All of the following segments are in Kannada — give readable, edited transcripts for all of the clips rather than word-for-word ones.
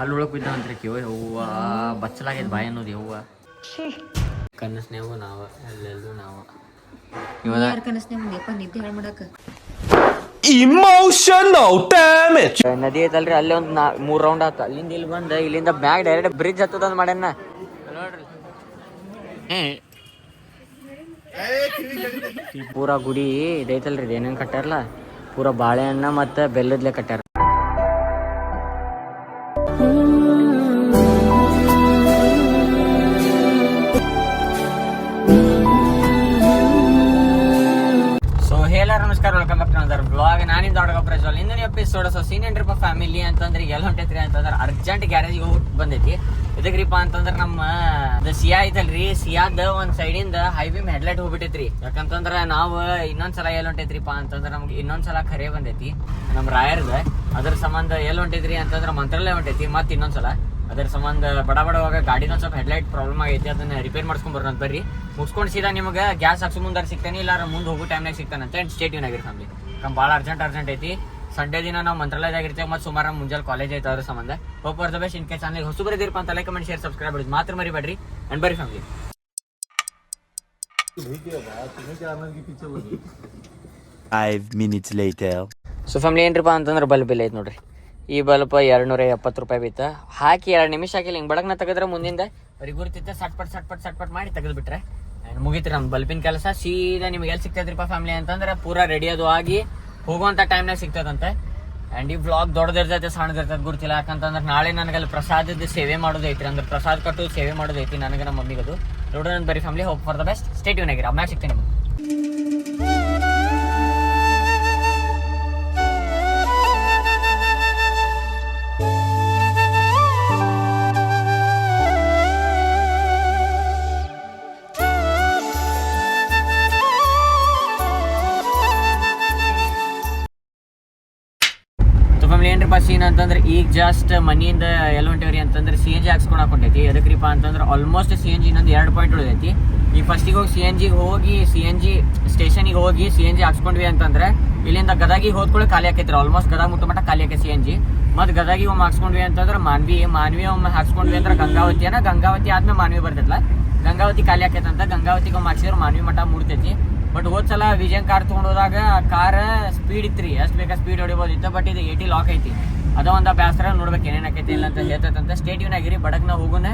ಅಲ್ಲಿ ಒಳಗೆ ಬಿದ್ದಾವಂತ್ರಿ ಕಿವ ಹೂವ ಬಚ್ಚಲಾಗ್ಯದ ಬಾಯಿ ಅನ್ನೋದು ಹೂವ ಕನಸ್ನೇವು ನಾವ ಎಲ್ಲೆಲ್ಲೂ ನಾವ ಯಾರ ಕನಸ್ನೇ ಮುಂದೆಪ್ಪ ನಿದ್ದೆ ಹಾಳು ಮಾಡಕ ಇಮೋಷನಲ್ ಡ್ಯಾಮೇಜ್. ನದಿ ಐತಲ್ರಿ ಅಲ್ಲಿ ಒಂದು 3 ರೌಂಡ್ ಆತ ಅಲ್ಲಿಂದ ಇಲ್ಲಿ ಬಂದ ಇಲ್ಲಿಂದ ಬ್ಯಾಗ್ ಡೈರೆಕ್ಟ್ ಬ್ರಿಡ್ಜ್ ಹತ್ತದಂದ್ ಮಾಡ್ಯಾನ ನೋಡ್ರಿ. ಪೂರಾ ಗುಡಿ ಇದೈತಲ್ರಿ ಇದೇನೇನು ಕಟ್ಟಾರಲ್ಲ ಪೂರಾ ಬಾಳೆಹಣ್ಣ ಮತ್ತು ಬೆಲ್ಲದ್ಲೆ ಕಟ್ಟಾರ. ನಮಸ್ಕಾರ, welcome back to another blog. ನಾನಿಂದ ದೊಡ್ಡ ಪ್ರಜ್ವಲ್. ಇಂದಿನ ಎಪಿಸೋಡ್ ಸೀನಿಯರ್ ಟ್ರಿಪ್ ಫ್ಯಾಮಿಲಿ ಅಂತಂದ್ರೆ ಎಲ್ಲಿ ಹೊಂಟೈತ್ರಿ ಅಂತಂದ್ರೆ ಅರ್ಜೆಂಟ್ ಗ್ಯಾರೇಜ್ಗೆ ಹೋಗಿ ಬಂದೈತಿ. ಇದಕ್ರಿಪ್ಪ ಅಂತಂದ್ರೆ ನಮ್ಮ ಸಿಯಾ ಐತಲ್ರಿ, ಸಿಯಾದ ಒಂದ್ ಸೈಡಿಂದ ಹೈಬೀಮ್ ಹೆಡ್ಲೈಟ್ ಹೋಗ್ಬಿಟ್ಟೈತ್ರಿ. ಯಾಕಂತಂದ್ರ ನಾವು ಇನ್ನೊಂದ್ಸಲ ಎಲ್ಲಿ ಹೊಂಟೈತ್ರಿಪ್ಪ ಅಂತಂದ್ರೆ ನಮ್ಗೆ ಇನ್ನೊಂದ್ಸಲ ಖರೆ ಬಂದೈತಿ ನಮ್ ರಾಯರ್ದ. ಅದ್ರ ಸಂಬಂಧ ಎಲ್ಲಿ ಹೊಂಟೈತ್ರಿ ಅಂತಂದ್ರೆ ಮಂತ್ರಾಲಯ ಹೊಂಟೈತಿ. ಮತ್ ಇನ್ನೊಂದ್ಸಲ ಅದ್ರ ಸಂಬಂಧ ಬಡವಾಗ ಗಾಡಿನ ಸ್ವಲ್ಪ ಹೆಡ್ಲೈಟ್ ಪ್ರಾಬ್ಲಮ್ ಆಗೈತಿ, ಅದನ್ನ ರಿಪೇರ್ ಮಾಡ್ಸ್ಕೊಂಡ್ ಬರೋಣ ಬರ್ರಿ. ಮುಗಿಸ್ಕೊಂಡು ಸೀದಾ ನಿಮ್ಗೆ ಗ್ಯಾಸ್ ಹಾಕ್ಸೋ ಮುಂದಾರ ಸಿಗ್ತಾನೆ, ಇಲ್ಲ ಮುಂದೆ ಹೋಗೋ ಟೈಮ್ನಾಗ ಸಿಗ್ತಾನಂತ. ಅಂಡ್ ಸ್ಟೇ ಟ್ಯೂನ್ ಆಗಿರಿ ಫ್ಯಾಮಿಲಿ. ಭಾಳ ಅರ್ಜೆಂಟ್ ಐತಿ. ಸಂಡೇ ದಿನ ನಾವು ಮಂತ್ರಾಲಯದಾಗ ಇರ್ತೇವೆ ಮತ್ತು ಸುಮಾರು ಮುಂಜಾನೆ ಕಾಲೇಜ್ ಐತೆ ಅದ್ರ ಸಂಬಂಧ. Hope for the best. In case channel ಹೊಸ ಬರೀದಿರಪ್ಪ ಅಂತ ಲೈಕ್ ಕಮೆಂಟ್ ಶೇರ್ ಸಬ್ಸ್ಕ್ರೈಬ್ ಮಾಡಿದ್ ಮಾತ್ರ ಮರಿಬೇಡ್ರಿ. ಅಂಡ್ ಬರ್ರಿ family. 5 minutes later. So family ಏನ್ರಿಪ್ಪ ಅಂತಂದ್ರೆ ಬಲ್ಬ್ ಇಲ್ಲ ಐತೆ ನೋಡ್ರಿ. ಈ ಬಲ್ಪ್ 270 ರೂಪಾಯಿ ಬಿತ್ತ. ಹಾಕಿ 2 ನಿಮಿಷ ಹಾಕಿಲ್ಲ ಹಿಂಗೆ ಬಡಗ್ನ ತೆಗೆದ್ರೆ ಮುಂದಿಂದ ಅವ್ರಿಗೆ ಗುರ್ತಿತ್ತ ಸಟ್ಪಟ್ ಮಾಡಿ ತೆಗೆದು ಬಿಟ್ರೆ ಮುಗಿತ್ರಿ ನಮ್ಮ ಬಲ್ಪಿನ ಕೆಲಸ. ಸೀದಾ ನಿಮ್ಗೆ ಎಲ್ಲಿ ಸಿಗ್ತೈತ್ರಿಪ್ಪ ಫ್ಯಾಮಿಲಿ ಅಂತಂದ್ರೆ ಪೂರಾ ರೆಡಿ ಅದು ಆಗಿ ಹೋಗುವಂಥ ಟೈಮ್ನಾಗ ಸಿಗ್ತದಂತೆ. ಆ್ಯಂಡ್ ಈ ವ್ಲಾಗ್ ದೊಡ್ಡದಿರ್ತೈತೆ ಸಣ್ಣದಿರ್ತೈತೆ ಗೊತ್ತಿಲ್ಲ. ಯಾಕಂತಂದ್ರೆ ನಾಳೆ ನನಗೆ ಅಲ್ಲಿ ಪ್ರಸಾದದ ಸೇವೆ ಮಾಡೋದೈತ್ರಿ, ಅಂದ್ರೆ ಪ್ರಸಾದ ಕಟ್ಟು ಸೇವೆ ಮಾಡೋದೈತಿ ನನಗೆ ನಮ್ಮ ಮಮ್ಮಿಗದು. ನೋಡೋಣ ಬರೀ family. Hope for the best. Stay tune ಆಗಿರಿ. ಅಮ್ಮಾಗ ಸಿಗ್ತೀನಿ ನಿಮ್ಗೆ. ಏನ್ರಿಪ್ಪ ಸೀನ್ ಅಂತಂದ್ರೆ ಈಗ ಜಸ್ಟ್ ಮನಿಯಿಂದ ಎಲ್ಲಿ ಹೊಂಟೇವ್ರಿ ಅಂತಂದ್ರೆ CNG ಹಾಕ್ಸ್ಕೊಂಡು ಹಾಕೊಂಡೈತಿ. ಎದಕ್ರಿಪ್ಪ ಅಂತಂದ್ರೆ ಆಲ್ಮೋಸ್ಟ್ CNG ಇನ್ನೊಂದು 2 ಪಾಯಿಂಟ್ ಉಳಿದೈತಿ. ಈ ಫಸ್ಟಿಗೆ ಹೋಗಿ CNG ಸ್ಟೇಷನಿಗೆ ಹೋಗಿ CNG ಹಾಕ್ಸ್ಕೊಂಡ್ವಿ ಅಂತಂದ್ರೆ ಇಲ್ಲಿಂದ ಗದಗಿಗೆ ಹೋದ್ಕೊಳ್ಳಿ ಖಾಲಿ ಆಕೈತ್ರಿ. ಆಲ್ಮೋಸ್ಟ್ ಗದಗ ಮುಟ್ಟ ಮಟ್ಟ ಖಾಲಿ ಆಕೈತಿ CNG. ಮತ್ತು ಗದಗಿಗೆ ಒಮ್ಮೆ ಹಾಕ್ಸ್ಕೊಂಡ್ವಿ ಅಂತಂದ್ರೆ ಮಾನ್ವಿ ಒಮ್ಮೆ ಹಾಕ್ಸ್ಕೊಂಡ್ವಿ ಅಂದ್ರೆ ಗಂಗಾವತಿ ಆದ್ಮೇಲೆ ಮಾನ್ವಿ ಬರ್ತೈತಲ್ಲ, ಗಂಗಾವತಿ ಖಾಲಿ ಆಕೈತಂತ. ಗಂಗಾವತಿಗೆ ಒಮ್ಮೆ ಹಾಕ್ಸಿದ್ರೆ ಮಾನ್ವಿ ಮಠ ಮುಡ್ತೈತಿ. ಬಟ್ ಹೋದ್ಸಲ ವಿಜಯನ್ ಕಾರ್ ತೊಗೊಂಡೋದಾಗ ಕಾರ್ ಸ್ಪೀಡ್ ಇತ್ರಿ, ಎಷ್ಟು ಬೇಕಾ ಸ್ಪೀಡ್ ಹೊಡಿಬೋದಿತ್ತು. ಬಟ್ ಇದು 80 ಲಾಕ್ ಐತಿ. ಅದ ಒಂದು ಬೇಸರ ನೋಡ್ಬೇಕು ಏನೇನು ಆಕೈತಿ ಇಲ್ಲ ಅಂತ ಹೇಳ್ತೈತಂತ. ಸ್ಟೇ ಟ್ಯೂನ್ ಆಗಿರಿ. ಬಡಗ್ನ ಹೋಗೋಣ,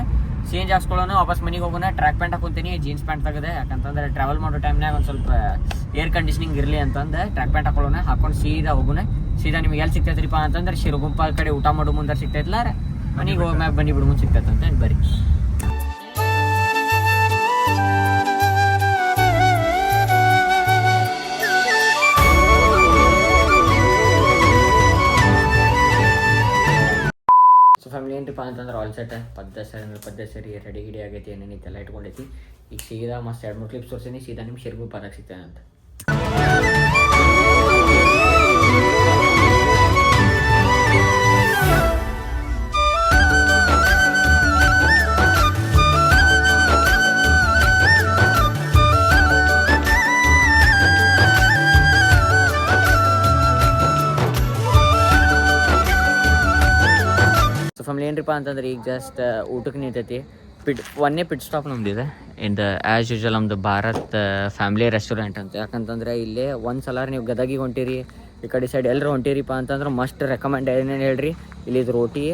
CNG ಹಾಕ್ಸ್ಕೊಳ್ಳೋಣ, ವಾಪಸ್ ಮನೆಗೆ ಹೋಗೋಣ. ಟ್ರ್ಯಾಕ್ ಪ್ಯಾಂಟ್ ಹಾಕೊಂತೀನಿ, ಜೀನ್ಸ್ ಪ್ಯಾಂಟ್ ತೆಗೆದೆ. ಯಾಕಂತಂದ್ರೆ ಟ್ರಾವೆಲ್ ಮಾಡೋ ಟೈಮ್ನಾಗ ಒಂದು ಸ್ವಲ್ಪ ಏರ್ ಕಂಡೀಷನಿಂಗ್ ಇರಲಿ ಅಂತಂದು ಟ್ರ್ಯಾಕ್ ಪ್ಯಾಂಟ್ ಹಾಕೊಳ್ಳೋಣ. ಹಾಕೊಂಡು ಸೀದಾ ಹೋಗೋಣ. ಸೀದಾ ನಿಮ್ಗೆ ಎಲ್ಲಿ ಸಿಗ್ತೈತ್ರಿಪ್ಪ ಅಂತಂದ್ರೆ ಶಿರಗುಂಪ ಕಡೆ ಊಟ ಮಾಡೋ ಮುಂದೆ ಸಿಗ್ತೈತಿಲ್ಲ, ಮನೆಗೆ ಹೋಗಿ ಮ್ಯಾಗ ಬನ್ನಿ ಬಿಡು ಮುಂದೆ ಸಿಗ್ತೈತಂತ. ಬರ್ರಿ. ಫ್ಯಾಮಿಲಿ ಏನ್ರಿಪ್ಪ ಅಂತಂದ್ರೆ ಆಲ್ ಸೆಟ್ ಪದ್ದ ಸರಿ ರೆಡಿ ಗಿಡಿ ಆಗೈತಿ, ಏನೇನೈತೆಲ್ಲ ಇಟ್ಕೊಂಡೈತಿ. ಈಗ ಸೀದಾ ಮಸ್ತ್ 2-3 ಕ್ಲಿಪ್ಸ್ ತೋರಿಸ್ತೀನಿ. ಸೀದಾ ನಿಮ್ಮ ಶಿರಗುಪ್ಪಾದಾಗ ಸಿಗ್ತೇನೆ ಅಂತ. ಫ್ಯಾಮಿಲಿ ಏನ್ರಿಪ್ಪ ಅಂತಂದ್ರೆ ಈಗ ಜಸ್ಟ್ ಊಟಕ್ಕೆ ನಿಂತೈತಿ. ಒಂದೇ ಪಿಟ್ ಸ್ಟಾಪ್ ನಮ್ದಿದೆ. ಇಂದ ಆ್ಯಸ್ ಯೂಶುವಲ್ ನಮ್ದು ಭಾರತ್ ಫ್ಯಾಮಿಲಿ ರೆಸ್ಟೋರೆಂಟ್ ಅಂತ. ಯಾಕಂತಂದ್ರೆ ಇಲ್ಲೇ ಒಂದು ಸಲ ನೀವು ಗದಗಿಗೆ ಹೊಂಟಿರಿ, ಈ ಕಡೆ ಸೈಡ್ ಎಲ್ಲರೂ ಹೊಂಟಿರಿಪ್ಪ ಅಂತಂದ್ರೆ ಮಸ್ಟ್ ರೆಕಮೆಂಡ್ ಏನೇನು ಹೇಳ್ರಿ. ಇಲ್ಲಿದು ರೋಟಿ,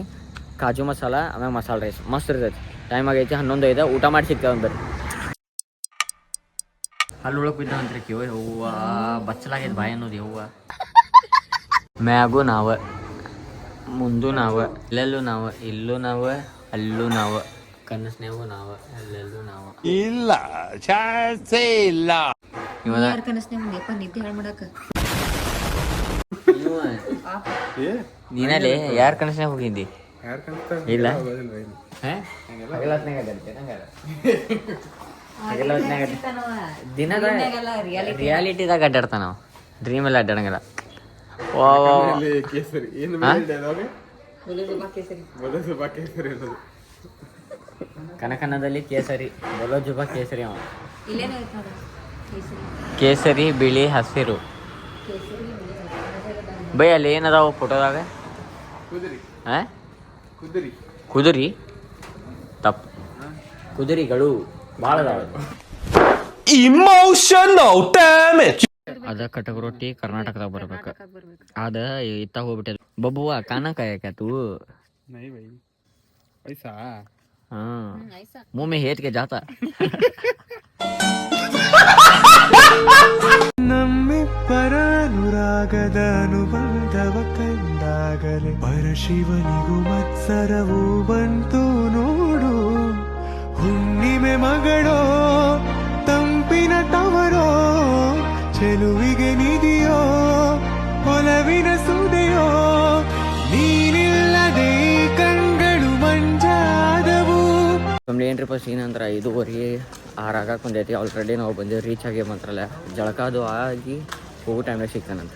ಕಾಜು ಮಸಾಲ, ಆಮೇಲೆ ಮಸಾಲೆ ರೈಸ್ ಮಸ್ತ್ ಇರ್ತೈತಿ. ಟೈಮ್ ಆಗೈತಿ 11:05. ಊಟ ಮಾಡಿ ಸಿಗ್ತೇವೆ ಬರ್ರಿ. ಅಲ್ಲಿ ಒಳಗೆ ಬಿದ್ದಾವಂತ್ರಿ ಕಿವ ಹೂವ ಬಚ್ಚಲಾಗ್ಯದ ಬಾಯಿ ಅನ್ನೋದು ಹೂವ. ಮ್ಯಾಗೂ ನಾವು, ಮುಂದೂ ನಾವು, ಇಲ್ಲೆಲ್ಲೂ ನಾವು, ಇಲ್ಲೂ ನಾವು, ಅಲ್ಲೂ ನಾವು, ಕನಸ್ನೇವು ನಾವು, ಎಲ್ಲೆಲ್ಲೂ ನಾವು. ಇಲ್ಲ ಚಾನ್ಸೇ ಇಲ್ಲ. ಯಾರ ಕನಸ್ನೇ ಮುಂದೆಪ್ಪ ನಿದ್ದೆ ಹಾಳು ಮಾಡಕ ನೀನಲ್ಲಿ ಯಾರ ಕನಸ್ನಾಗ ಹೋಗಿದ್ದಿ? ಇಲ್ಲ ದಿನದ ರಿಯಾಲಿಟಿದಾಗ ಅಡ್ಡಾಡ್ತಾನ ನಾವು, ಡ್ರೀಮಲ್ಲಿ ಅಡ್ಡಾಡಂಗಿಲ್ಲ. ಕನಕನದಲ್ಲಿ ಕೇಸರಿ, ಬೊಲೋ ಜುಬಾ ಕೇಸರಿ. ಅವ ಕೇಸರಿ, ಬಿಳಿ, ಹಸಿರು. ಬೈ ಅಲ್ಲಿ ಏನದಾವ ಫೋಟೋದಾಗ? ಕುದುರಿ ತಪ್ಪು. ಕುದುರಿಗಳು ಭಾಳ ಅದಾವೆ. Emotional damage. ಅದ ಕಟಕ್ ರೊಟ್ಟಿ ಕರ್ನಾಟಕದಾಗ ಬರ್ಬೇಕು. ಅದ ಇತ್ತ ಹೋಗ್ಬಿಟ್ಟೆ ಬಬ್ಬುವ ಕಾನ ಕಾಯಕತ್ತು. ಹಾ ಮುಮ್ಮೆ ಹೇತ್ಗೆ ಜಾತ. ನಮ್ಮಿಬ್ಬರ ಅನುರಾಗದ ಅನುಬಂಧವ ಕಂಡಾಗಲೇ ಪರಶಿವನಿಗೂ ಮತ್ಸರವು ಬಂತು ನೋಡು. ಹುಣ್ಣಿಮೆ ಮಗಳೋ ತಂಪಿನ ತವರೋ ಚೆಲುವಿಗೆ ನಿಧಿಯೋ ಒಲವಿನ ಸುದೆಯೋ ನೀನಿಲ್ಲದೆ ಕಣ್ಗಳು ಮಂಜಾದವು. ಏನ್ರಿಪ್ಪ ಸೀನ್ ಅಂದ್ರೆ 5:30 6 ಆಗಕ್ಕೆ ಬಂದೈತಿ. ಆಲ್ರೆಡಿ ನಾವು ಬಂದೇವಿ, ರೀಚ್ ಆಗಿ ಮಂತ್ರಲ್ಲ. ಜಳಕಾದು ಆಗಿ ಹೋಗೋ ಟೈಮ್ನಾಗ ಸಿಗ್ತಾನಂತ.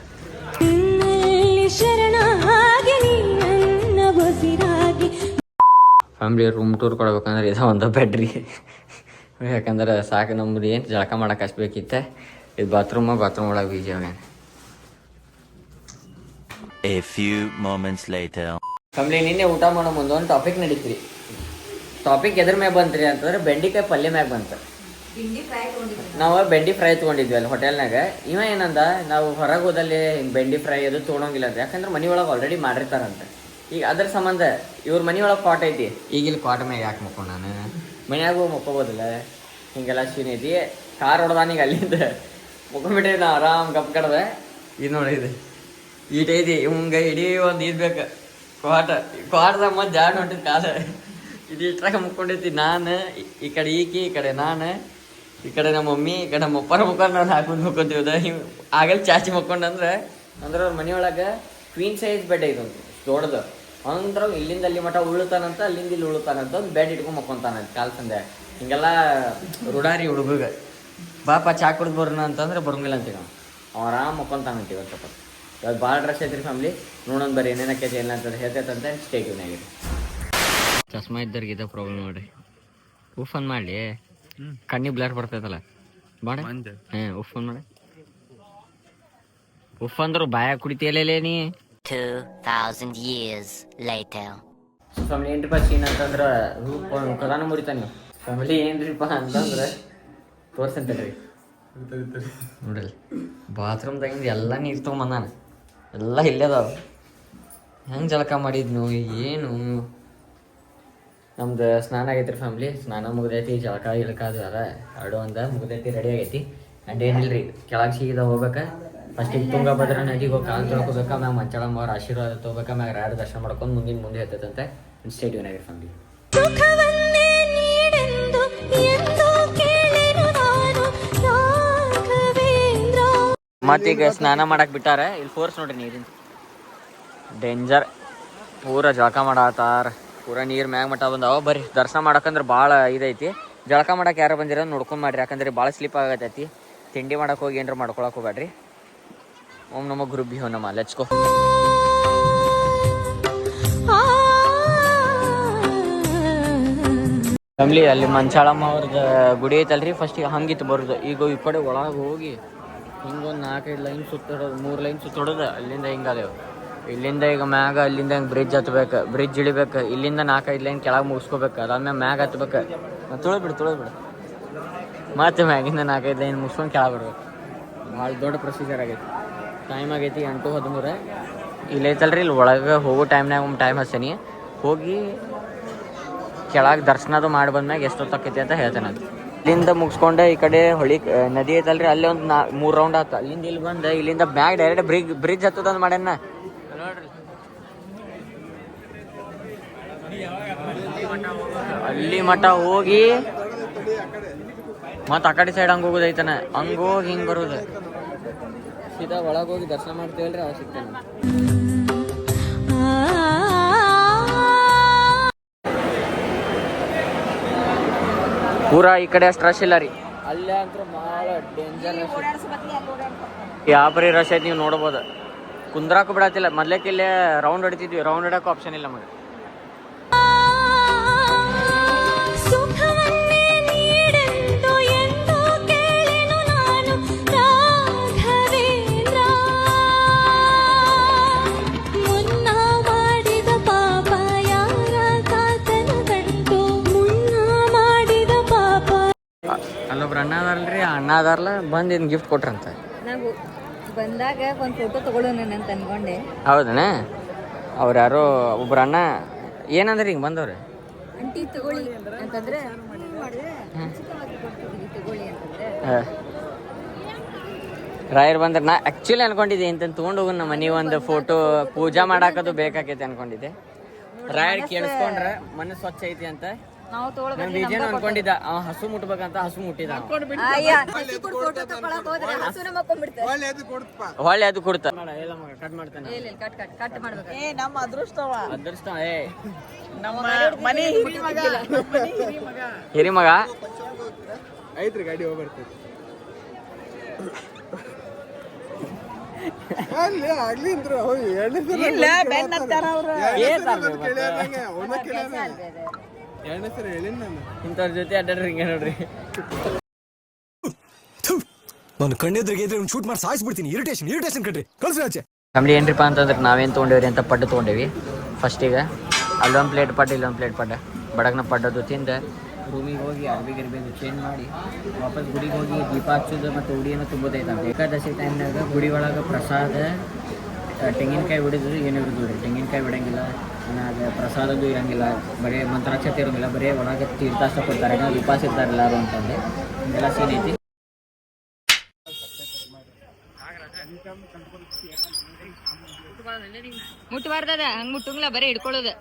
ಫ್ಯಾಮ್ಲಿ ರೂಮ್ ಟೂರ್ ಕೊಡ್ಬೇಕಂದ್ರೆ ಇದು ಒಂದು ಬೆಡ್ರಿ. ಯಾಕಂದ್ರೆ ಸಾಕು ನಮ್ದು ಏನು ಜಳಕ ಮಾಡಕ್ಕೆ ಅಷ್ಟು ಬೇಕಿತ್ತೆ. ಇದು ಬಾತ್ರೂಮ್ ಒಳಗೆ ಬೀಜ. A few moments later. Family ನಿನ್ನೆ ಊಟ ಮಾಡೋ ಮುಂದೆ ಒಂದು ಟಾಪಿಕ್ ನಡೀತ್ರಿ. ಟಾಪಿಕ್ ಎದ್ರ ಮ್ಯಾಗ ಬಂತ್ರಿ ಅಂತಂದ್ರೆ ಬೆಂಡಿಕಾಯಿ ಪಲ್ಯ ಮ್ಯಾಗ ಬಂತು. ನಾವು ಬೆಂಡಿ ಫ್ರೈ ತೊಗೊಂಡಿದ್ವಿ ಅಲ್ಲಿ ಹೋಟೆಲ್ನಾಗ. ಇವ ಏನಂದ, ನಾವು ಹೊರಗೆ ಹೋದಲ್ಲಿ ಹಿಂಗೆ ಬೆಂಡಿ ಫ್ರೈ ಅದು ತೊಗೊಳಂಗಿಲ್ಲ ಅಂತ. ಯಾಕಂದ್ರೆ ಮನೆ ಒಳಗೆ ಆಲ್ರೆಡಿ ಮಾಡಿರ್ತಾರಂತ. ಈಗ ಅದ್ರ ಸಂಬಂಧ ಇವ್ರ ಮನೆ ಒಳಗೆ ಕಾಟ್ ಐತಿ. ಈಗ ಇಲ್ಲಿ ಕಾಟ್ ಮ್ಯಾಗ ಯಾಕೆ ಮಕ್ಕೊಂಡು ನಾನು ಮನ್ಯಾಗ ಮಕ್ಕೋಬೋದಿಲ್ಲ. ಹಿಂಗೆಲ್ಲ ಸೀನ್ ಐತಿ. ಕಾರ್ ಹೊಡೆದಾನೀಗ ಅಲ್ಲಿಂದ ಮುಕ್ಕೊಂಬಿಟ್ಟೆ. ನಾ ಆರಾಮ್ ಗಪ್ ಕಡ್ದೆ. ಇದು ನೋಡಿದೆ ಈಟೈತಿ ಇವಂಗ ಇಡೀ ಒಂದು ಇದು ಬೇಕು ಕ್ವಾಟ್ದಾಗ ಮತ್ತೆ ಜಾಡ್ ಹೊಂಟಿದ್ ಕಾಲ. ಇದು ಇಟ್ರಾಗ ಮುಕ್ಕೊಂಡೈತಿ. ನಾನು ಈ ಕಡೆ ಈಕಿ, ಈ ಕಡೆ ನಾನು, ಈ ಕಡೆ ನಮ್ಮ ಮಮ್ಮಿ, ಈ ಕಡೆ ನಮ್ಮ ಅಪ್ಪರ ಮುಖಂಡು ನಾನು ಹಾಕೊಂಡು ಮುಕ್ಕೊಂತೀವಿ. ಹಿಂಗೆ ಆಗಲ್ಲಿ ಚಾಚಿ ಮುಕ್ಕೊಂಡಂದ್ರೆ ಅಂದ್ರೆ ಅವ್ರ ಮನೆಯೊಳಗೆ ಕ್ವೀನ್ ಸೈಜ್ ಬೆಡ್ ಐತೆ ಒಂದು ದೊಡ್ಡದು. ಅಂದ್ರೆ ಇಲ್ಲಿಂದ ಅಲ್ಲಿ ಮಠ ಉಳುತ್ತಾನಂತ, ಅಲ್ಲಿಂದ ಇಲ್ಲಿ ಉಳುತ್ತಾನಂತ. ಒಂದು ಬೆಡ್ ಇಟ್ಕೊಂಡು ಮಕ್ಕೊಂತಾನಂತ ಕಾಲು ಸಂದೆ. ಹಿಂಗೆಲ್ಲ ರೂಢಾರಿ ಹುಡುಗ. ಬಾಪ ಚಾ ಕುಡ್ದು ಬರೋಣ ಅಂತಂದ್ರೆ ಬರೋಂಗಿಲ್ಲ ಅಂತೀವಿ ನಾವು. ಅವ ಆರಾಮ್ ಮಕ್ಕೊಂತಾನಂತೀವಿ. ಇವತ್ತು ಇವಾಗ ಭಾಳ ಡ್ರೆಸ್ ಐತ್ರಿ ಫ್ಯಾಮ್ಲಿ. ನೋಡೋಣ ಬರ್ರಿ ಏನೇನಕ್ಕೈತಿ ಇಲ್ಲ ಅಂತಂದ್ರೆ ಹೇಳ್ತೈತಂತೆ. ಸ್ಟೇಟ್ಯೂನಾಗಿರಿ. ಚಸ್ಮಾ ಇದ್ದವ್ರಿಗೆ ಇದ ಪ್ರಾಬ್ಲಮ್ ನೋಡ್ರಿ. ಉಫ್ ಅನ್ ಮಾಡಲಿ ಕಣ್ಣಿಗೆ ಬ್ಲರ್ ಬರ್ತೈತಲ್ಲ ಬಾಡ. ಉಫ್ ಅನ್ ಮಾಡಿ. ಉಫ್ ಅಂದ್ರು ಬಾಯ ಕುಡಿತೀಯಲ್ಲೇ ನೀ. 2000 years later. ಫ್ಯಾಮಿಲಿ ಏನ್ರಿಪ್ಪ ಸೀನ್ ಅಂತಂದ್ರೆ ಕದಾನ ಮುರಿತಾನೆ ನೀವು. ಫ್ಯಾಮಿಲಿ ಏನ್ರಿಪ್ಪ ಅಂತಂದ್ರೆ ತೋರ್ಸಂತೇಳ್ರಿ ನೋಡ್ರಿ. ಬಾತ್ರೂಮ್ದಾಗಿಂದ ಎಲ್ಲ ನೀರು ತೊಗೊಂಬಂದಾನ. ಎಲ್ಲ ಇಲ್ಲೇ ಅದಾವ. ಹೆಂಗೆ ಜಳಕ ಮಾಡಿದ್ನು ಏನು. ನಮ್ದು ಸ್ನಾನ ಆಗೈತ್ರಿ ಫ್ಯಾಮ್ಲಿ. ಸ್ನಾನ ಮುಗ್ದೈತಿ. ಜಳಕ ಗಿಳಕ ಅದು ಅದ ಎರಡು ಒಂದು ಮುಗ್ದೈತಿ, ರೆಡಿ ಆಗೈತಿ. ಆ್ಯಂಡ್ ಏನಿಲ್ರಿ ಕೆಳಗೆ ಸೀದಾ ಹೋಗ್ಬೇಕಾ. ಫಸ್ಟಿಗೆ ತುಂಗಭದ್ರಾ ನದಿಗೆ ಹೋಗಿ ಕಾಲು ತೊಳ್ಕೊಬೇಕಾ. ಮ್ಯಾಗ ಮಂಚಾಳಮ್ಮ ಅವ್ರ ಆಶೀರ್ವಾದ ತೊಗೋಬೇಕಾ. ಮ್ಯಾಗ ರಾಯರ ದರ್ಶನ ಮಾಡ್ಕೊಂಡು ಮುಂದೆ ಹೇಳ್ತೈತಂತೆ. ಸ್ಟೇಟ್ಯೂನಾಗಿರಿ ಫ್ಯಾಮ್ಲಿ. ಮತ್ತೀಗ ಸ್ನಾನ ಮಾಡಕ್ಕೆ ಬಿಟ್ಟಾರ. ಇಲ್ಲಿ ಫೋರ್ಸ್ ನೋಡ್ರಿ ನೀರಿನ ಡೇಂಜರ್. ಪೂರ ಜಳಕ ಮಾಡತ್ತಾರ. ಪೂರ ನೀರು ಮ್ಯಾಗ ಮಟ್ಟ ಬಂದಾವ. ಬರ್ರಿ ದರ್ಶನ ಮಾಡಕ್ಕಂದ್ರೆ ಭಾಳ ಇದೈತಿ. ಜಳಕ ಮಾಡಕ್ಕೆ ಯಾರು ಬಂದಿರೋ ನೋಡ್ಕೊಂಡು ಮಾಡ್ರಿ. ಯಾಕಂದ್ರೆ ಭಾಳ ಸ್ಲಿಪ್ ಆಗತೈತಿ. ತಿಂಡಿ ಮಾಡಕ್ಕೆ ಹೋಗಿ ಏನಾರ ಮಾಡ್ಕೊಳಕ್ಕೆ ಹೋಗ್ಬೇಡ್ರಿ. ಓಂ ನಮೋ ಗುರುಭ್ಯೋ ನಮಃ. Let's go. ಫ್ಯಾಮ್ಲಿ ಅಲ್ಲಿ ಮಂಚಾಳಮ್ಮ ಅವ್ರದ್ದು ಗುಡಿ ಐತಲ್ರಿ. ಫಸ್ಟಿಗೆ ಹಂಗಿತ್ತು ಬರೋದು. ಈಗ ಈ ಕಡೆ ಒಳಗೆ ಹೋಗಿ ಹಿಂಗೊಂದು 4-5 ಲೈನ್ ಸುತ್ತೋದು, 3 ಲೈನ್ ಸುತ್ತೋಡೋದು. ಅಲ್ಲಿಂದ ಹಿಂಗದೇವು. ಇಲ್ಲಿಂದ ಈಗ ಮ್ಯಾಗ ಅಲ್ಲಿಂದ ಹಿಂಗೆ ಬ್ರಿಡ್ಜ್ ಹತ್ಬೇಕು. ಬ್ರಿಡ್ಜ್ ಇಳಿಬೇಕು. ಇಲ್ಲಿಂದ 4-5 ಲೈನ್ ಕೆಳಗೆ ಮುಗಿಸ್ಕೋಬೇಕು. ಅದಾದ್ಮೇಲೆ ಮ್ಯಾಗ ಹತ್ಬೇಕು. ತುಳಿದ್ಬಿಡು. ಮತ್ತೆ ಮ್ಯಾಗಿಂದ 4-5 ಲೈನ್ ಮುಗಿಸ್ಕೊಂಡು ಕೆಳಗೆ ಬಿಡ್ಬೇಕು. ಭಾಳ ದೊಡ್ಡ ಪ್ರೊಸೀಜರ್ ಆಗೈತಿ. ಟೈಮ್ ಆಗೈತಿ 8:13. ಇಲ್ಲೈತಲ್ರಿ ಇಲ್ಲಿ ಒಳಗೆ ಹೋಗೋ ಟೈಮ್ನಾಗ ಒಂದು ಟೈಮ್ ಹಚ್ಚೀನಿ. ಹೋಗಿ ಕೆಳಗೆ ದರ್ಶನದು ಮಾಡಿ ಬಂದ್ಮ್ಯಾಗ ಎಷ್ಟೊತ್ತಾಕೈತಿ ಅಂತ ಹೇಳ್ತೇನೆ. ಅದು ಇಲ್ಲಿಂದ ಮುಗಿಸ್ಕೊಂಡೆ ಈ ಕಡೆ ಹೊಳಿ ನದಿ ಐತಲ್ರಿ. ಅಲ್ಲಿ ಒಂದು 3 ರೌಂಡ್ ಆಯ್ತು. ಅಲ್ಲಿಂದ ಇಲ್ಲಿ ಬಂದು ಇಲ್ಲಿಂದ ಮ್ಯಾಗ ಡೈರೆಕ್ಟ್ ಬ್ರಿಡ್ಜ್ ಹತ್ತದಂದು ಮಾಡ್ಯಾನ ನೋಡ್ರಿ. ಅಲ್ಲಿ ಮಠ ಹೋಗಿ ಮತ್ತು ಆ ಕಡೆ ಸೈಡ್ ಹಂಗೆ ಹೋಗೋದೈತಾನೆ. ಹಂಗೆ ಹೋಗಿ ಹಿಂಗೆ ಬರೋದು. ಸೀದಾ ಒಳಗೆ ಹೋಗಿ ದರ್ಶನ ಮಾಡ್ತೀವಲ್ರಿ ಅವಾಗ ಸಿಗ್ತಾನೆ. ಪೂರಾ ಈ ಕಡೆ ಅಷ್ಟು ರಶ್ ಇಲ್ಲ ರೀ. ಅಲ್ಲೇ ಅಂತೂ ಭಾಳ ಡೇಂಜರ್ ರಶ್. ಯಾವ್ರಿ ರಶ್ ಐತಿ ನೀವು ನೋಡ್ಬೋದು. ಕುಂದ್ರಾಕು ಬಿಡತ್ತಿಲ್ಲ. ಮೊದ್ಲಕ್ಕೆ ಇಲ್ಲೇ ರೌಂಡ್ ಹೊಡಿತಿದ್ವಿ. ರೌಂಡ್ ಹೊಡೋಕೆ ಆಪ್ಷನ್ ಇಲ್ಲ ನಮಗೆ. ಅಣ್ಣ ಅದಾರಲ್ಲ ಬಂದು ಇನ್ನು ಗಿಫ್ಟ್ ಕೊಟ್ರಂತ. ನಾವು ಬಂದಾಗ ಒಂದು ಫೋಟೋ ತಗೊಳ್ಳೋಣ ಅಂತ ಅನ್ಕೊಂಡೆ. ಹೌದಣ್ಣ. ಅವ್ರು ಯಾರೋ ಒಬ್ರು ಅಣ್ಣ ಏನಂದ್ರೆ ಹಿಂಗೆ ಬಂದವ್ರೆ ಅಂಟಿ ತಗೊಳ್ಳಿ ಅಂತಂದ್ರೆ ತಗೊಳ್ಳಿ ಅಂತಂದ್ರೆ ರಾಯರ್ ಬಂದ್ರೆ ನಾ ಆ್ಯಕ್ಚುಲಿ ಅನ್ಕೊಂಡಿದ್ದೆ ಇಂತ ತೊಗೊಂಡು ಹೋಗು ನಮ್ಮ ಮನೆ ಒಂದು ಫೋಟೋ ಪೂಜಾ ಮಾಡಾಕದು ಬೇಕಾಕೈತೆ ಅನ್ಕೊಂಡಿದ್ದೆ. ರಾಯರ್ ಕೇಳಿಸ್ಕೊಂಡ್ರೆ ಮನಸ್ಸು ಸ್ವಚ್ಛ ಐತಿ ಅಂತ ನಾವು ನಾನು ವಿಜಯನ ಅನ್ಕೊಂಡಿದ್ದ. ಅವ ಹಸು ಮುಟ್ಬೇಕಂತ ಹಸು ಮುಟ್ಟಿದ. ಹೊಳ್ಳಿ ಅದು ಕೊಡ್ತ ಕಟ್ ಮಾಡ್ತಾನೆ. ಅದೃಷ್ಟ ಹಿರಿ ಮಗ ಐತ್ರಿ ಗಾಡಿ ಹೋಗ್ಬರ್ತೈತಿ ಇಂಥವ್ರ ಜೊತೆ ಅಡ್ಡಾಡ್ರಿ ಹಿಂಗೆ ನೋಡ್ರಿ. ನಾನು ಕಣ್ಣೆದ್ರಿಗೆ ಶೂಟ್ ಮಾಡಿ ಸಾಯಿಸ್ಬಿಡ್ತೀನಿ. ಇರಿಟೇಷನ್ ಕಟ್ರಿ ಕಳ್ಸಿ ಆಚೆ. ಫ್ಯಾಮಿಲಿ ಏನ್ರಿಪ್ಪ ಅಂತಂದ್ರೆ ನಾವೇನು ತೊಗೊಂಡೇವ್ರಿ ಅಂತ ಪಡ್ಡು ತೊಗೊಂಡೇವಿ. ಫಸ್ಟಿಗೆ ಅಲ್ಲೊಂದು ಪ್ಲೇಟ್ ಪಡ್ಡು ಇಲ್ಲೊಂದು ಪ್ಲೇಟ್ ಪಡ್ಡು ಬಡಗ್ನ ಪಡ್ಡದು ತಿಂದು ರೂಮಿಗೆ ಹೋಗಿ ಅರ್ಬಿಗಿರ್ಬೇಕು ಚೇಂಜ್ ಮಾಡಿ ವಾಪಸ್ ಗುಡಿಗೆ ಹೋಗಿ ದೀಪ ಹಚ್ಚೋದು ಮತ್ತು ಉಡಿಯನ್ನು ತುಂಬೋದೈತಂತ. ಏಕಾದಶಿ ಟೈಮ್ನಾಗ ಗುಡಿ ಒಳಗೆ ಪ್ರಸಾದ ತೆಂಗಿನಕಾಯಿ ಹೊಡಿದ್ರು ಏನು ಇರೋದು ರೀ. ತೆಂಗಿನಕಾಯಿ ಬಿಡಂಗಿಲ್ಲ, ಆಮೇಲೆ ಪ್ರಸಾದದ್ದು ಇರಂಗಿಲ್ಲ, ಬರೀ ಮಂತ್ರಾಕ್ಷತೆ ಇರೋಂಗಿಲ್ಲ, ಬರೀ ಒಳಗೆ ತೀರ್ಥಾಷ್ಟ ಕೊಡ್ತಾರೆ. ಉಪವಾಸ ಇರ್ತಾರೆ ಎಲ್ಲರೂ ಅಂತಂದು ಹಿಂಗೆಲ್ಲ ಸೀನ್ ಐತಿ. ಮುಟ್ಟಬಾರ್ದದ ಹಂಗೆ ಮುಟ್ಟಂಗಿಲ್ಲ, ಬರೀ ಹಿಡ್ಕೊಳ್ಳೋದು.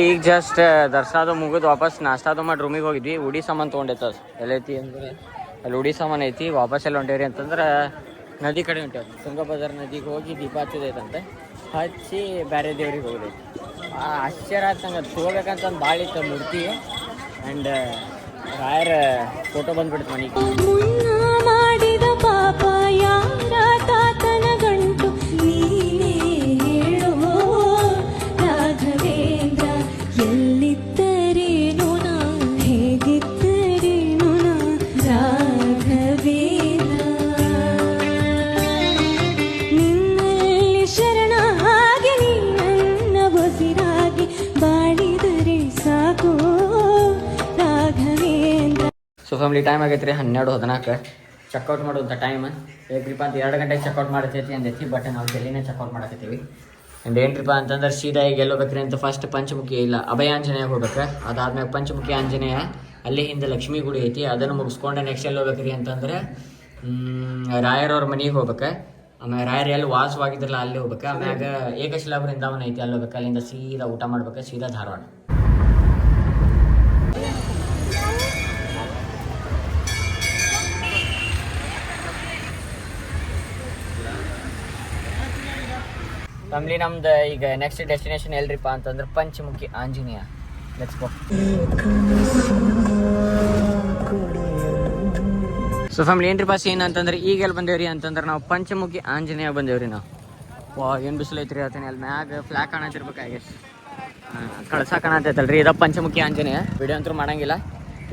ಈಗ ಜಸ್ಟ್ ದರ್ಸಾದು ಮುಗಿದು ವಾಪಸ್ ನಾಷ್ಟಾದು ಮಾಡಿ ರೂಮಿಗೆ ಹೋಗಿದ್ವಿ. ಉಡಿ ಸಾಮಾನು ತೊಗೊಂಡೈತೆ. ಎಲ್ಲೈತಿ ಅಂದ್ರೆ ಅಲ್ಲಿ ಉಡಿ ಸಾಮಾನು ಐತಿ. ವಾಪಸ್ ಎಲ್ಲ ಹೊಂಟೇವ್ರಿ ಅಂತಂದ್ರೆ ನದಿ ಕಡೆ ಹೊಂಟೇವ್ರಿ. ತುಂಗಭದ್ರಾ ನದಿಗೆ ಹೋಗಿ ದೀಪ ಹಚ್ಚೋದೈತಂತೆ. ಹಚ್ಚಿ ಬೇರೆ ದೇವ್ರಿಗೆ ಹೋಗೋದೈತಿ. ಆಶ್ಚರ್ಯ ಆಯ್ತು ನಂಗೆ. ಅದು ತೊಗೋಬೇಕಂತಂದು ಭಾಳ ಇತ್ತು ಮೂರ್ತಿ. ಆ್ಯಂಡ್ ರಾಯರ ಫೋಟೋ ಬಂದ್ಬಿಡ್ತು ಮನೆಗೆ. ಮಾಡಿದ ಪಾಪ ಯಾರ ತಾತನ ಗಂಟು ನೀನೇ ಹೇಳೋ ರಾಘವೇಂದ್ರ. ಎಲ್ಲಿದ್ದರೇನು ನಾ ಹೇಗಿದ್ದರೇನು ನಾ ರಾಘವೇಂದ್ರ. ನಿನ್ನಲ್ಲಿ ಶರಣಾಗಿ ನೀ ನನ್ನ ಬಸಿರಾಗಿ ಬಾಳಿದರೆ ಸಾಕು ರಾಘವೇಂದ್ರ. ಸೊ ಫ್ಯಾಮಿಲಿ ಟೈಮ್ ಆಗೈತೆ ರೀ 12:14. ಚೆಕ್ಔಟ್ ಮಾಡೋಂಥ ಟೈಮ್ ಏಕ್ರಿಪ್ಪ ಅಂತ 2 ಗಂಟೆಗೆ ಚೆಕ್ಔಟ್ ಮಾಡತೈತಿ ಅಂದೈತಿ. ಬಟ್ ನಾವು ಜಲ್ದಿನೇ ಚೆಕ್ಔಟ್ ಮಾಡಕತ್ತೀವಿ. ಆ್ಯಂಡ್ ಏನ್ರಿಪ್ಪ ಅಂತಂದ್ರೆ ಸೀದಾ ಈಗ ಎಲ್ಲೋಗ್ಬೇಕ್ರಿ ಅಂತ ಫಸ್ಟ್ ಪಂಚಮುಖಿ ಇಲ್ಲ ಅಭಯ ಆಂಜನೇಯ ಹೋಗ್ಬೇಕು. ಅದಾದ್ಮೇಲೆ ಪಂಚಮುಖಿ ಆಂಜನೇಯ, ಅಲ್ಲಿ ಹಿಂದೆ ಲಕ್ಷ್ಮೀ ಗುಡಿ ಐತಿ. ಅದನ್ನು ಮುಗಿಸ್ಕೊಂಡೆ ನೆಕ್ಸ್ಟ್ ಎಲ್ಲಿ ಹೋಗ್ಬೇಕ್ರಿ ಅಂತಂದ್ರೆ ರಾಯರವ್ರ ಮನೆಗೆ ಹೋಗ್ಬೇಕು. ಆಮೇಲೆ ರಾಯರು ಎಲ್ಲಿ ವಾಸವಾಗಿದ್ರಲ್ಲ ಅಲ್ಲಿ ಹೋಗ್ಬೇಕು. ಆಮ್ಯಾಗ ಏಕಶಿಲಾ ಬೃಂದಾವನ ಐತಿ, ಅಲ್ಲಿ ಹೋಗ್ಬೇಕು. ಅಲ್ಲಿಂದ ಸೀದಾ ಊಟ ಮಾಡ್ಬೇಕು, ಸೀದಾ ಧಾರವಾಡ. ಫ್ಯಾಮಿಲಿ ನಮ್ದು ಈಗ ನೆಕ್ಸ್ಟ್ ಡೆಸ್ಟಿನೇಷನ್ ಎಲ್ರಿಪ್ಪ ಅಂತಂದ್ರೆ Panchamukhi Anjaneya. Let's go. So family ಏನ್ರಿಪ್ಪ ಸೀನ್ ಅಂತಂದ್ರೆ ಈಗ ಎಲ್ಲಿ ಬಂದೇವ್ರಿ ಅಂತಂದ್ರೆ ನಾವು ಪಂಚಮುಖಿ ಆಂಜನೇಯ ಬಂದೇವ್ರಿ ನಾವು. ಏನು ಬಿಸಿಲು ಐತ್ರಿ ಹೇಳ್ತೀನಿ. ಅಲ್ಲಿ ಮ್ಯಾಗ ಫ್ಲಾಗ್ ಕಾಣತಿರ್ಬೇಕು ಆಗ ಕಳ್ಸ ಕಾಣತೈತಲ್ರಿ. ಇದು ಪಂಚಮುಖಿ ಆಂಜನೇಯ. ವಿಡಿಯೋ ಅಂತೂ ಮಾಡಂಗಿಲ್ಲ.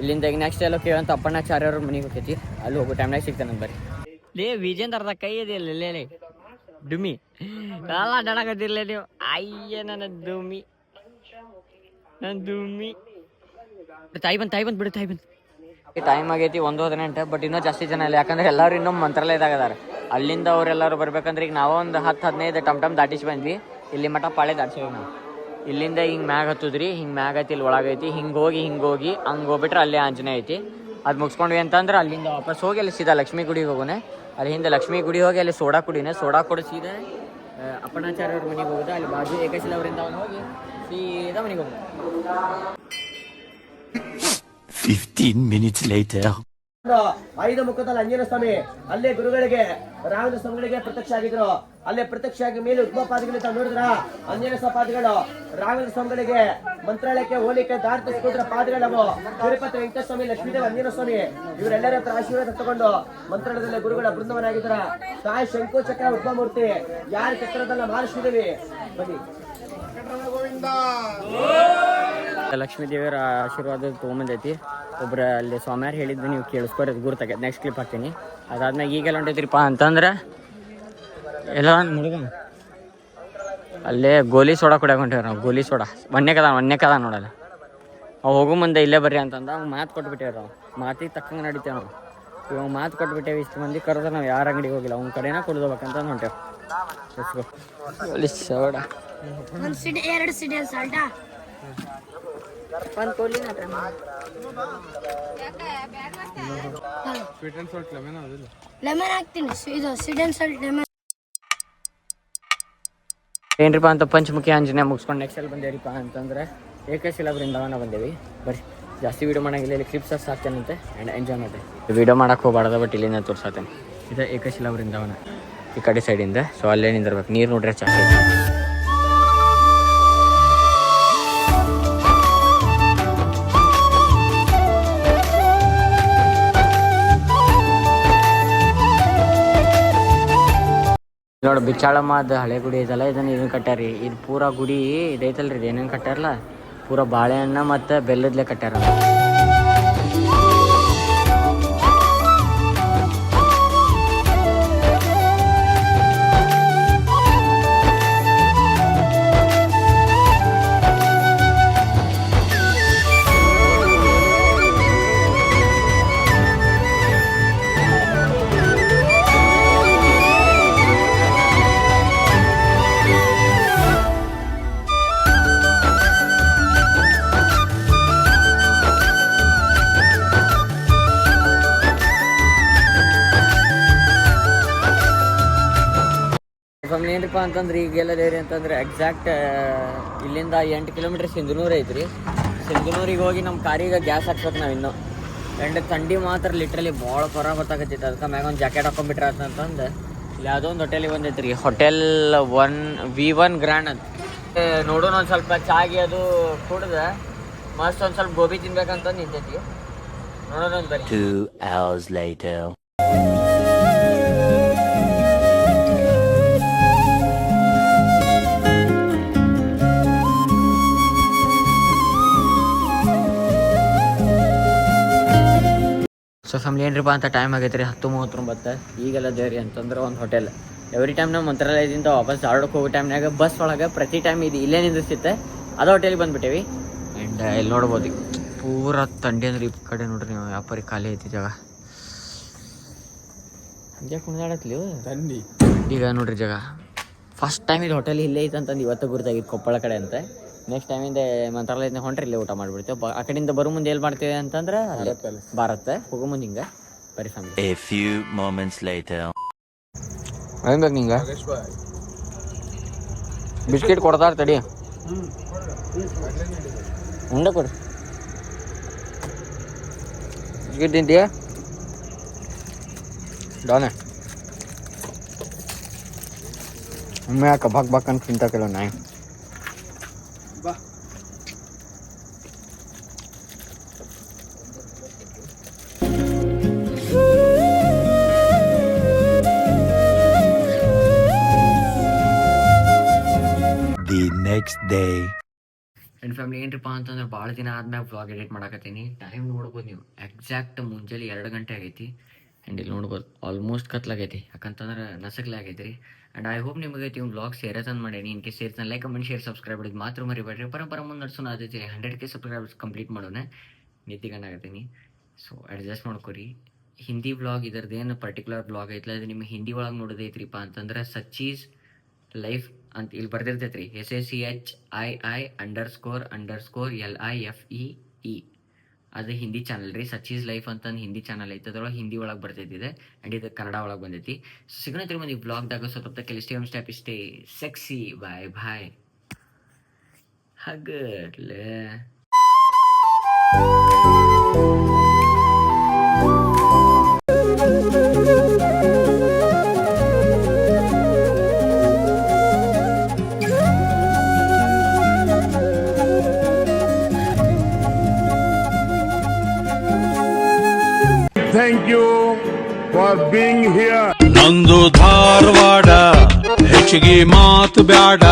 ಇಲ್ಲಿಂದ ಈಗ ನೆಕ್ಸ್ಟ್ ಎಲ್ಲೋ ಕೇಳಂತ ಅಪ್ಪಣ್ಣಾಚಾರ್ಯವ್ರ ಮನೆಗೆ ಹೋಗ್ತೈತಿ. ಅಲ್ಲಿ ಹೋಗೋ ಟೈಮ್ನಾಗ ಸಿಗ್ತಾನೆ ಬರ್ರಿ. ಲೇ ವಿಜೇಂದ್ರದ ಕೈ ಇದೆಯಲ್ಲ ಲೇ ಡುಮಿ ಎಲ್ಲ ಅಡ್ಡಾಡಕತ್ತಿರ್ಲೇ ನೀವು. ಅಯ್ಯ ನನ್ನ ದುಮಿ ತಾಯಿ ಬಂದು ಬಿಡು ತಾಯಿ ಬಂದು. ಟೈಮ್ ಆಗೈತಿ 1:18. ಬಟ್ ಇನ್ನೂ ಜಾಸ್ತಿ ಜನ ಇಲ್ಲ, ಯಾಕಂದ್ರೆ ಎಲ್ಲರೂ ಇನ್ನೂ ಮಂತ್ರಾಲಯದಾಗ ಅದಾರ. ಅಲ್ಲಿಂದ ಅವರೆಲ್ಲರೂ ಬರ್ಬೇಕಂದ್ರೆ ಈಗ ನಾವು ಒಂದು 10-15 ಟಮ್ ದಾಟಿಸಿ ಬಂದ್ವಿ. ಇಲ್ಲಿ ಮಠ ಪಾಳೆ ದಾಟಿಸಿವಿ ನಾವು. ಇಲ್ಲಿಂದ ಹಿಂಗೆ ಮ್ಯಾಗ ಹತ್ತದ್ರಿ. ಹಿಂಗೆ ಮ್ಯಾಗ ಐತಿ, ಇಲ್ಲಿ ಒಳಗೈತಿ. ಹಿಂಗೆ ಹೋಗಿ ಹಂಗೆ ಹೋಗ್ಬಿಟ್ರೆ ಅಲ್ಲೇ ಆಂಜನೇಯ ಐತಿ. ಅದು ಮುಗಿಸ್ಕೊಂಡ್ವಿ ಅಂತಂದ್ರೆ ಅಲ್ಲಿಂದ ವಾಪಸ್ ಹೋಗಿ ಅಲ್ಲಿ ಸೀದಾ ಲಕ್ಷ್ಮೀ ಗುಡಿಗೆ ಹೋಗೋಣ. ಅಲ್ಲಿ ಹಿಂದೆ ಲಕ್ಷ್ಮೀ ಗುಡಿ ಹೋಗಿ ಅಲ್ಲಿ ಸೋಡಾ ಕುಡಿ ಸೀದಾ ಅಪ್ಪಣ್ಣಾಚಾರ್ಯವ್ರ ಮನೆಗೆ ಹೋಗೋದು. ಅಲ್ಲಿ ಬಾಜು ಏಕಶಿಲಾ ವೃಂದಾವನ ಹೋಗಿ ಸೀದಾ ಮನೆಗೆ ಹೋಗೋದು. 15 minutes later. ಐದು ಮುಖದಲ್ಲಿ ಆಂಜನೇಯ ಸ್ವಾಮಿ ಅಲ್ಲೇ ಗುರುಗಳಿಗೆ ರಾಘವೇಂದ್ರ ಸ್ವಾಮಿಗಳಿಗೆ ಪ್ರತ್ಯಕ್ಷ ಆಗಿದ್ರು. ಅಲ್ಲೇ ಪ್ರತ್ಯಕ್ಷ ಆಗಿ ಮೇಲೆ ಉದ್ಭವಪಾದಿಗಳು ತಾವು ನೋಡಿದ್ರ ಆಂಜನೇಯ ಪಾದಗಳು ರಾಘವೇಂದ್ರ ಸ್ವಾಮಿಗಳಿಗೆ ಮಂತ್ರಾಲಯಕ್ಕೆ ಹೋಲಿಕೆ ದಾರಿಸಿಕೊಟ್ರ ಪಾದಗಳವು. ತಿರುಪತಿ ವೆಂಕಟೇಶ್ವರ ಸ್ವಾಮಿ, ಲಕ್ಷ್ಮೀದೇವಿ, ಆಂಜನೇಯ ಸ್ವಾಮಿ ಇವರೆಲ್ಲರ ಹತ್ರ ಆಶೀರ್ವಾದ ತಗೊಂಡು ಮಂತ್ರಾಲಯದಲ್ಲಿ ಗುರುಗಳ ಬೃಂದವನಾಗಿದ್ರ. ತಾಯಿ ಶಂಕು ಚಕ್ರ ಉದ್ಭವ ಮೂರ್ತಿ, ಯಾರ ಚಕ್ರದಲ್ಲ ಮಹಾಲಕ್ಷ್ಮೀದೇವಿ. ಬನ್ನಿ. ಲಕ್ಷ್ಮೀ ದೇವಿಯರ ಆಶೀರ್ವಾದ ತೊಗೊಂಬಂದೈತಿ. ಒಬ್ರು ಅಲ್ಲಿ ಸ್ವಾಮಿಯಾರು ಹೇಳಿದ್ದು ನೀವು ಕೇಳಿಸ್ಕೊರಿ, ಅದು ಗುರ್ತಾಗೈತೆ. ನೆಕ್ಸ್ಟ್ ಕ್ಲಿಪ್ ಹಾಕ್ತೀನಿ. ಅದಾದ್ಮೇಲೆ ಈಗೆಲ್ಲ ಹೊಂಟೈತ್ರಿಪ್ಪ ಅಂತಂದ್ರೆ ಎಲ್ಲ ಮುಡುಗ ಅಲ್ಲೇ ಗೋಲಿ ಸೋಡಾ ಕುಡಿಯಾಕ ಹೊಂಟೇವ್ರಿ ನಾವು. ಗೋಲಿ ಸೋಡಾ ಒನ್ನೆ ಕದ ನೋಡಲ್ಲ. ಅವು ಹೋಗೋ ಮುಂದೆ ಇಲ್ಲೇ ಬರ್ರಿ ಅಂತಂದ ಅವ್ನು ಮಾತು ಕೊಟ್ಬಿಟ್ಟೇವ್ರಿ. ನಾವು ಮಾತಿಗೆ ತಕ್ಕಂಗೆ ನಡಿತೇವೆ ನಾವು. ಇವಾಗ ಮಾತು ಕೊಟ್ಬಿಟ್ಟೇವೆ. ಇಷ್ಟು ಮಂದಿ ಕರೆದ್ರೆ ನಾವು ಯಾರ ಅಂಗಡಿಗೆ ಹೋಗಿಲ್ಲ, ಅವ್ನ ಕಡೆನ ಕುಡ್ದೋಬೇಕಂತ ಹೊಂಟೇವೆ. ಗೋಲಿ ಸೋಡಾ ಒಂದು ಕೋಲಿ ಸ್ವೀಟ್ ಆ್ಯಂಡ್ ಸಾಲ್ಟ್ ಲೆಮನ್ ಅದಿಲ್ಲ. ಲೆಮನ್ ಹಾಕ್ತೀನಿ. ಇದು ಸ್ವೀಟ್ ಆ್ಯಂಡ್ ಸಾಲ್ಟ್ ಲೆಮನ್. ಏನ್ರಿಪ್ಪ ಅಂತ ಪಂಚಮುಖಿ ಆಂಜನೇಯ ಮುಗಿಸ್ಕೊಂಡು ನೆಕ್ಸ್ಟ್ ಅಲ್ಲಿ ಬಂದೇವ್ರಿಪ್ಪ ಅಂತಂದ್ರೆ ಏಕಶಿಲಾ ಬೃಂದಾವನ ಬಂದೇವಿ. ಬರ್ರಿ, ಜಾಸ್ತಿ ವೀಡಿಯೋ ಮಾಡೋಂಗಿಲ್ಲ. ಇಲ್ಲಿ ಕ್ಲಿಪ್ಸ್ ಹಾಕ್ತೇನಂತೆ ಆ್ಯಂಡ್ ಎಂಜಾಯ್ ಮಾಡಿ. ವೀಡಿಯೋ ಮಾಡೋಕೆ ಹೋಗ್ಬಾರ್ದು, ಬಟ್ ಇಲ್ಲಿಂದ ತೋರ್ಸಾತೇನೆ. ಇದು ಏಕಶಿಲಾ ಬೃಂದಾವನ ಈ ಕಡೆ ಸೈಡಿಂದ. ಸೊ ಅಲ್ಲೇ ನಿಂದಿರ್ಬೇಕು. ನೀರು ನೋಡ್ರೆ ಚಾಕಿ ನೋಡಿ. ಬಿಚ್ಚಾಳಮ್ಮದ ಹಳೆ ಗುಡಿ ಐತಲ್ಲ, ಇದನ್ನು ಕಟ್ಟಾರಿ. ಇದು ಪೂರಾ ಗುಡಿ ಇದೈತಲ್ರಿ, ಇದು ಏನೇನು ಕಟ್ಟಾರಲ್ಲ ಪೂರಾ ಬಾಳೆಹಣ್ಣ ಮತ್ತು ಬೆಲ್ಲದ್ಲೆ ಕಟ್ಟಾರ. ಏನಪ್ಪ ಅಂತಂದ್ರೆ ಈಗೆಲ್ಲ ದೇವ್ರಿ ಅಂತಂದ್ರೆ ಎಕ್ಸಾಕ್ಟ್ ಇಲ್ಲಿಂದ 8 ಕಿಲೋಮೀಟರ್ ಸಿಂಧನೂರು ಐತ್ರಿ. ಸಿಂಧನೂರಿಗೆ ಹೋಗಿ ನಮ್ಮ ಕಾರಿಗೆ ಗ್ಯಾಸ್ ಹಾಕ್ಬೇಕು ನಾವು ಇನ್ನೂ. ಆ್ಯಂಡ್ ಥಂಡಿ ಮಾತ್ರ ಲಿಟ್ರಲಿ ಭಾಳ ಪರ ಗೊತ್ತಾಗತ್ತೈತೆ. ಅದಕ್ಕೆ ಮ್ಯಾಗ ಒಂದು ಜಾಕೆಟ್ ಹಾಕೊಂಡ್ಬಿಟ್ರೆ ಅಂತಂದು ಇಲ್ಲಿ ಯಾವುದೋ ಒಂದು ಹೋಟೆಲಿಗೆ ಬಂದೈತ್ರಿ. ಹೋಟೆಲ್ V1 ಗ್ರ್ಯಾಂಡ್ ಅಂತ. ನೋಡೋಣ ಒಂದು ಸ್ವಲ್ಪ ಚಾಗಿ ಅದು ಕುಡ್ದು ಮಸ್ತ್ ಒಂದು ಸ್ವಲ್ಪ ಗೋಬಿ ತಿನ್ಬೇಕಂತ ನಿಂತೈತಿ. ನೋಡೋಣ ಒಂದು ಬರೀ. 2 hours later. ಸೊ ಫ್ಯಾಮಿಲಿ ಏನ್ರಿಪ್ಪ ಅಂತ ಟೈಮ್ ಆಗೈತೆ ರೀ 10:39. ಈಗೆಲ್ಲ ದೇವ್ರಿ ಅಂತಂದ್ರೆ ಒಂದು ಹೋಟೆಲ್. ಎವ್ರಿ ಟೈಮ್ ನಾವು ಮಂತ್ರಾಲಯದಿಂದ ವಾಪಸ್ ಧಾರವಾಡಕ್ಕೆ ಹೋಗೋ ಟೈಮ್ನಾಗ ಬಸ್ ಒಳಗೆ ಪ್ರತಿ ಟೈಮ್ ಇದು ಇಲ್ಲೇ ನಿಂದಿರ್ತಿತ್ತೆ. ಅದು ಹೋಟೆಲಿಗೆ ಬಂದುಬಿಟ್ಟೇವಿ. ಆ್ಯಂಡ್ ಇಲ್ಲಿ ನೋಡ್ಬೋದು ಪೂರಾ ಥಂಡಿ ಅಂದ್ರೆ ಈ ಕಡೆ ನೋಡ್ರಿ ನೀವು. ವ್ಯಾಪಾರಿ ಖಾಲಿ ಐತಿ ಜಾಗ. ಹಂಗೆ ಕುಣಿದಾಡತ್ಲಿ ಥಂಡಿ. ಈಗ ನೋಡ್ರಿ ಜಾಗ ಫಸ್ಟ್ ಟೈಮ್ ಇದು ಹೋಟೆಲ್ ಇಲ್ಲೇ ಐತೆ ಅಂತಂದು ಇವತ್ತು ಗುರುತಾಗಿತ್ತು, ಕೊಪ್ಪಳ ಕಡೆ ಅಂತ. ನೆಕ್ಸ್ಟ್ ಟೈಮಿಂದ ಮಂತ್ರಾಲಯದಿಂದ ಹೊಂಟ್ರೆ ಇಲ್ಲೇ ಊಟ ಮಾಡಿಬಿಡ್ತೇವೆ. ಆ ಕಡೆಯಿಂದ ಬರೋ ಮುಂದೆ ಎಲ್ಲಿ ಮಾಡ್ತೇವೆ ಅಂತಂದ್ರೆ ಭಾರತ ಹೋಗೋ ಮುಂದೆ ಹಿಂಗೆ ಬರೀ family. A few moments later. ಏನು ಬೇಕು ನಿಂಗೆ? ಬಿಸ್ಕಿಟ್ ಕೊಡ್ತಾರೆ ತಡಿ. ಉಂಡೆ ಕೊಡ್ರಿ. ಬಿಸ್ಕಿಟ್ ತಿಂತೀಯ ಡಾನೆ? ಒಮ್ಮೆ ಯಾಕೆ ಬಾಕ್ ಅಂತ ತಿಂತಾಕಲ್ಲ ನಾಯಿ. The next day. ನನ್ನ ಫ್ಯಾಮಿಲಿ ಏನ್ರಿಪ್ಪ ಅಂತಂದ್ರೆ ಭಾಳ ದಿನ ಆದ್ಮೇಲೆ ವ್ಲಾಗ್ ಎಡಿಟ್ ಮಾಡಕತ್ತೀನಿ. ಟೈಮ್ ನೋಡ್ಬೋದು ನೀವು. ಎಕ್ಸಾಕ್ಟ್ ಮುಂಜಾನೆ 2 ಗಂಟೆ ಆಗೈತಿ. ಆ್ಯಂಡ್ ಇಲ್ಲಿ ನೋಡ್ಬೋದು ಆಲ್ಮೋಸ್ಟ್ ಕತ್ಲಾಗೈತಿ. ಯಾಕಂತಂದ್ರೆ ನಸಕ್ಲೆ ಆಗೈತಿ ರೀ. ಆ್ಯಂಡ್ ಐ ಹೋಪ್ ನಿಮಗೆ ಇವ್ನು ವ್ಲಾಗ್ ಸೇರತಂದು ಮಾಡೀನಿ. ಇನ್ ಕೇಸ್ ಸೇರ್ತಾನೆ ಲೈಕ್ ಕಮೆಂಟ್ ಶೇರ್ ಸಬ್ಸ್ಕ್ರೈಬ್ ಮಾಡೋದು ಮಾತ್ರ ಮರಿಬೇಡ್ರಿ. ಪರಂಪರ ಮುಂದೆ ನಡ್ಸೋಣ. ಅದೈತಿ 100K ಸಬ್ಸ್ಕ್ರೈಬರ್ಸ್ ಕಂಪ್ಲೀಟ್ ಮಾಡೋಣ. ನಿದ್ದಿಗಣ್ಣಾಗತ್ತೀನಿ. ಸೊ ಅಡ್ಜಸ್ಟ್ ಮಾಡ್ಕೊರಿ. ಹಿಂದಿ ವ್ಲಾಗ್ ಇದರದ್ದೇನು ಪರ್ಟಿಕ್ಯುಲರ್ ವ್ಲಾಗ್ ಐತಲ್ಲ, ಅದು ನಿಮ್ಮ ಹಿಂದಿ ಒಳಗೆ ನೋಡೋದೈತ್ರಿಪ್ಪ ಅಂತಂದ್ರೆ ಸಚ್ಚೀಸ್ ಲೈಫ್ ಅಂತ ಇಲ್ಲಿ ಬರ್ದಿರ್ತೈತೆ ರೀ. SACHII__LIFEE. ಅದು ಹಿಂದಿ ಚಾನಲ್ ರೀ. ಸಚ್ಚೀಸ್ ಲೈಫ್ ಅಂತಂದು ಹಿಂದಿ ಚಾನಲ್ ಐತೆ. ಅದ್ರೊಳಗೆ ಹಿಂದಿ ಒಳಗೆ ಬರ್ತೈತಿದೆ. ಆ್ಯಂಡ್ ಇದು ಕನ್ನಡ ಒಳಗೆ ಬಂದೈತಿ. ಸೊ ಸಿಗೋಣ ಮಂದಿ ಬ್ಲಾಗ್ದಾಗ. ಸ್ವಲ್ಪ ಕೆಲಸ ಸ್ಟೆಪ್ ಇಷ್ಟೇ ಸೆಕ್ಸಿ. Bye bye. ಹಗರ್ಲೆ Thank you for being here. ನಂದು ಧಾರವಾಡ ಹೆಚ್ಚಿಗೆ ಮಾತು ಬ್ಯಾಡ.